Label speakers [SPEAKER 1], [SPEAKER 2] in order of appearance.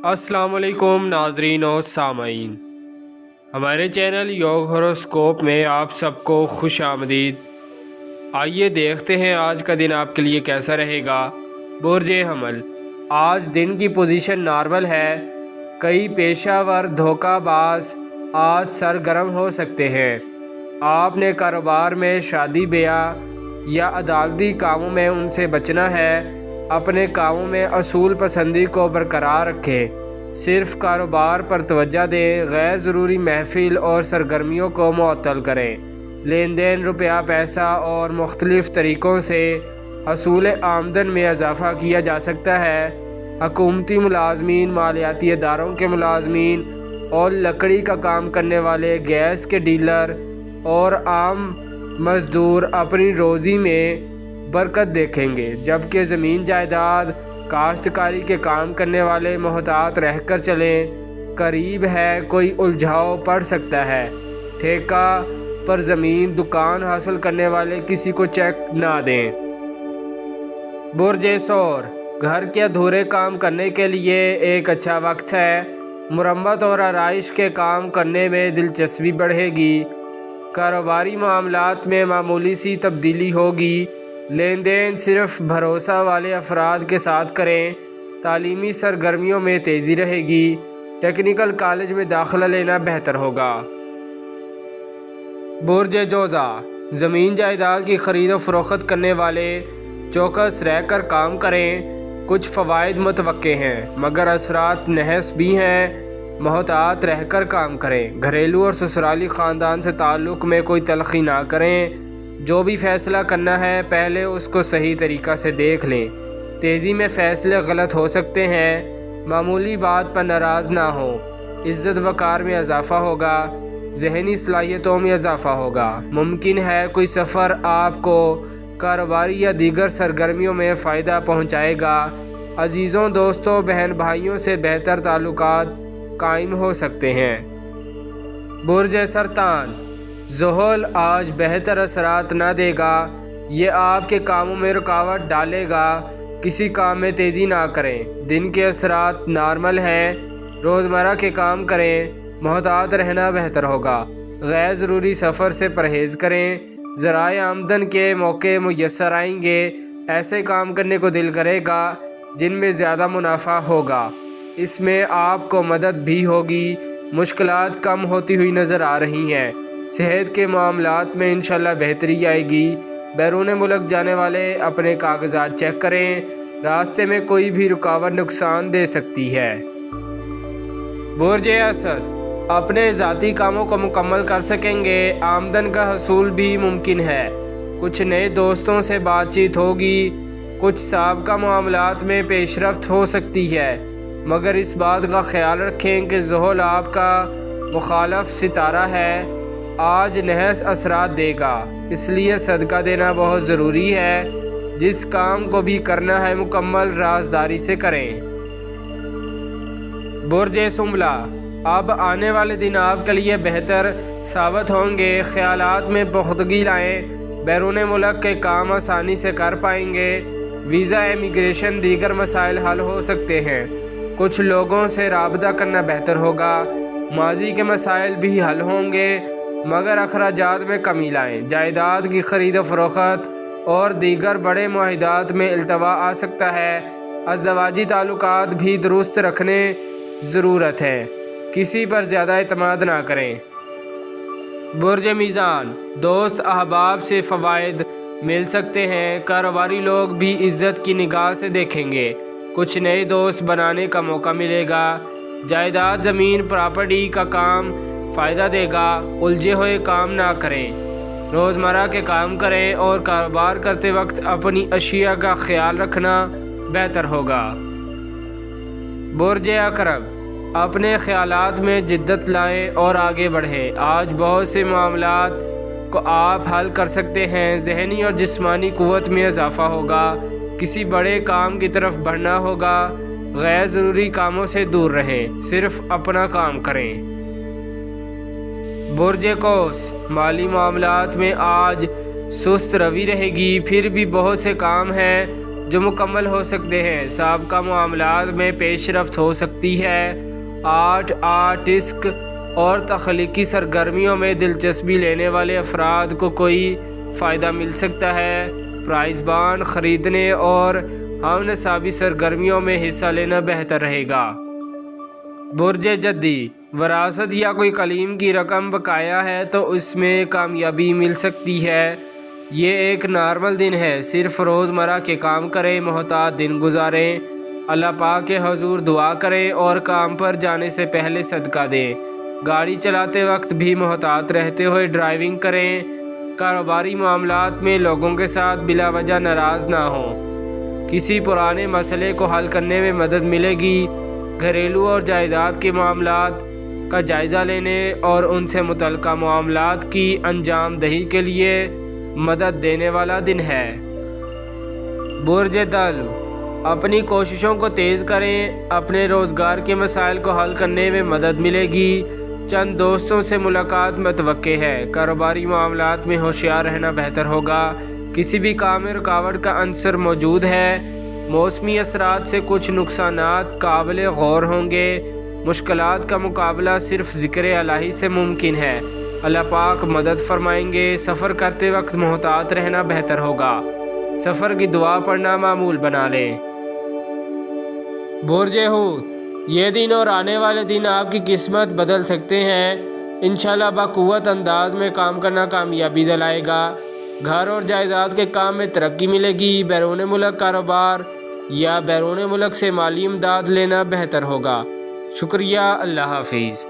[SPEAKER 1] अस्सलाम वालेकुम नाजरीन और सामाईन, हमारे चैनल योग होरोस्कोप में आप सबको खुश आमदीद। आइए देखते हैं आज का दिन आपके लिए कैसा रहेगा। बुर्जे हमल, आज दिन की पोजीशन नॉर्मल है। कई पेशावर धोखाबाज आज सरगर्म हो सकते हैं। आपने कारोबार में, शादी ब्याह या अदालती कामों में उनसे बचना है। अपने कामों में असूल पसंदी को बरकरार रखें। सिर्फ कारोबार पर तवज्जो दें। गैर ज़रूरी महफिल और सरगर्मियों को मुअत्तल करें। लेन देन, रुपया पैसा और मुख्तलिफ़ तरीक़ों से हसूल आमदन में इजाफ़ा किया जा सकता है। हकूमती मुलाजमीन, मालियाती इदारों के मुलाजमीन और लकड़ी का काम करने वाले, गैस के डीलर और आम मज़दूर अपनी रोज़ी में बरकत देखेंगे, जबकि ज़मीन जायदाद, काश्तकारी के काम करने वाले मोहतात रहकर चलें। करीब है कोई उलझाव पड़ सकता है। ठेका पर ज़मीन, दुकान हासिल करने वाले किसी को चेक ना दें। बुर्जे सौर, घर के अधूरे काम करने के लिए एक अच्छा वक्त है। मुरम्मत और आराइश के काम करने में दिलचस्पी बढ़ेगी। कारोबारी मामलात में मामूली सी तब्दीली होगी। लेन देन सिर्फ भरोसा वाले अफराद के साथ करें। तालीमी सरगर्मियों में तेज़ी रहेगी। टेक्निकल कॉलेज में दाखिला लेना बेहतर होगा। बुर्ज जोज़ा, ज़मीन जायदाद की खरीद और फरोख्त करने वाले चौकस रहकर काम करें। कुछ फ़वाइद मुतवक्के हैं मगर असरात नहस भी हैं। मोहतात रहकर काम करें। घरेलू और ससुराली ख़ानदान से ताल्लुक़ में कोई तलख़ी ना करें। जो भी फ़ैसला करना है पहले उसको सही तरीक़ा से देख लें। तेज़ी में फ़ैसले गलत हो सकते हैं। मामूली बात पर नाराज़ ना हो। इज़्ज़त वक़ार में इजाफ़ा होगा। ज़हनी सलाहियतों में इजाफ़ा होगा। मुमकिन है कोई सफ़र आपको कारोबारी या दीगर सरगर्मियों में फ़ायदा पहुँचाएगा। अजीज़ों, दोस्तों, बहन भाइयों से बेहतर ताल्लुकात कायम हो सकते हैं। बुर्ज सरतान, ज़ोहल आज बेहतर असरात न देगा। ये आपके कामों में रुकावट डालेगा। किसी काम में तेज़ी ना करें। दिन के असरात नॉर्मल हैं। रोज़मर्रा के काम करें। मोहतात रहना बेहतर होगा। गैर ज़रूरी सफ़र से परहेज़ करें। ज़राए आमदन के मौके मुयस्सर आएंगे। ऐसे काम करने को दिल करेगा जिनमें ज़्यादा मुनाफा होगा। इसमें आपको मदद भी होगी। मुश्किलात कम होती हुई नज़र आ रही हैं। सेहत के मामलात में इंशाल्लाह बेहतरी आएगी। बैरून मुल्क जाने वाले अपने कागजात चेक करें। रास्ते में कोई भी रुकावट नुकसान दे सकती है। बुर्ज असद, अपने ज़ाती कामों को मुकम्मल कर सकेंगे। आमदन का हसूल भी मुमकिन है। कुछ नए दोस्तों से बातचीत होगी। कुछ साबका मामलात में पेशरफ्त हो सकती है मगर इस बात का ख्याल रखें कि ज़ोहल आपका मुखालफ सितारा है। आज नहस असरात देगा, इसलिए सदका देना बहुत ज़रूरी है। जिस काम को भी करना है मुकम्मल राजदारी से करें। बुर्ज सुमला, अब आने वाले दिन आपके लिए बेहतर साबित होंगे। ख्यालात में पुख्तगी लाएं। बैरून मुल्क के काम आसानी से कर पाएंगे। वीज़ा, इमिग्रेशन, दीगर मसाइल हल हो सकते हैं। कुछ लोगों से राबता करना बेहतर होगा। माजी के मसाइल भी हल होंगे मगर अखराजात में कमी लाएं। जायदाद की खरीद फरोख्त और दीगर बड़े मुआहिदात में इल्तवा आ सकता है। अज़दवाजी ताल्लुकात भी दुरुस्त रखने ज़रूरत है। किसी पर ज़्यादा एतमाद ना करें। बुर्ज मीज़ान, दोस्त अहबाब से फ़वाइद मिल सकते हैं। कारोबारी लोग भी इज़्ज़त की निगाह से देखेंगे। कुछ नए दोस्त बनाने का मौका मिलेगा। जायदाद, ज़मीन, प्रॉपर्टी का काम फ़ायदा देगा। उलझे हुए काम ना करें। रोज़मर्रा के काम करें और कारोबार करते वक्त अपनी अशिया का ख्याल रखना बेहतर होगा। बुर्ज अकरब, अपने ख्यालात में जिद्दत लाएं और आगे बढ़ें। आज बहुत से मामलात को आप हल कर सकते हैं। ज़हनी और जिस्मानी क़ुव्वत में इजाफ़ा होगा। किसी बड़े काम की तरफ बढ़ना होगा। गैर ज़रूरी कामों से दूर रहें। सिर्फ अपना काम करें। बुर्ज कौस, माली मामलात में आज सुस्त रवि रहेगी। फिर भी बहुत से काम हैं। جو مکمل ہو سکتے ہیں۔ سابقہ معاملات میں پیش رفت ہو سکتی ہے۔ آرٹسٹ اور تخلیقی سرگرمیوں میں دلچسپی لینے والے افراد کو کوئی فائدہ مل سکتا ہے۔ پرائز بانڈ خریدنے اور ہم نصابی سرگرمیوں میں حصہ لینا بہتر رہے گا۔ برج جدی، وراثت یا کوئی کلیم کی رقم بقایا ہے تو اس میں کامیابی مل سکتی ہے۔ یہ ایک نارمل دن ہے، صرف روزمرہ کے کام کریں، محتاط دن گزاریں، اللہ پاک کے حضور دعا کریں اور کام پر جانے سے پہلے صدقہ دیں۔ گاڑی چلاتے وقت بھی محتاط رہتے ہوئے ڈرائیونگ کریں۔ کاروباری معاملات میں لوگوں کے ساتھ بلا وجہ ناراض نہ ہوں، کسی پرانے مسئلے کو حل کرنے میں مدد ملے گی۔ گھریلو اور جائیداد کے معاملات کا جائزہ لینے اور ان سے متعلقہ معاملات کی انجام دہی کے لیے مدد دینے والا دن ہے۔ برج دلو، اپنی کوششوں کو تیز کریں، اپنے روزگار کے مسائل کو حل کرنے میں مدد ملے گی۔ چند دوستوں سے ملاقات متوقع ہے۔ کاروباری معاملات میں ہوشیار رہنا بہتر ہوگا، کسی بھی کام میں رکاوٹ کا عنصر موجود ہے۔ موسمی اثرات سے کچھ نقصانات قابل غور ہوں گے۔ مشکلات کا مقابلہ صرف ذکر الہی سے ممکن ہے، اللہ پاک مدد فرمائیں گے۔ سفر کرتے وقت محتاط رہنا بہتر ہوگا، سفر کی دعا پڑھنا معمول بنا لیں۔ برج حوت، یہ دن اور آنے والے دن آپ کی قسمت بدل سکتے ہیں۔ انشاءاللہ بقوت انداز میں کام کرنا کامیابی دلائے گا۔ گھر اور جائیداد کے کام میں ترقی ملے گی۔ بیرون ملک کاروبار یا بیرون ملک سے مالی امداد لینا بہتر ہوگا۔ شکریہ، اللہ حافظ۔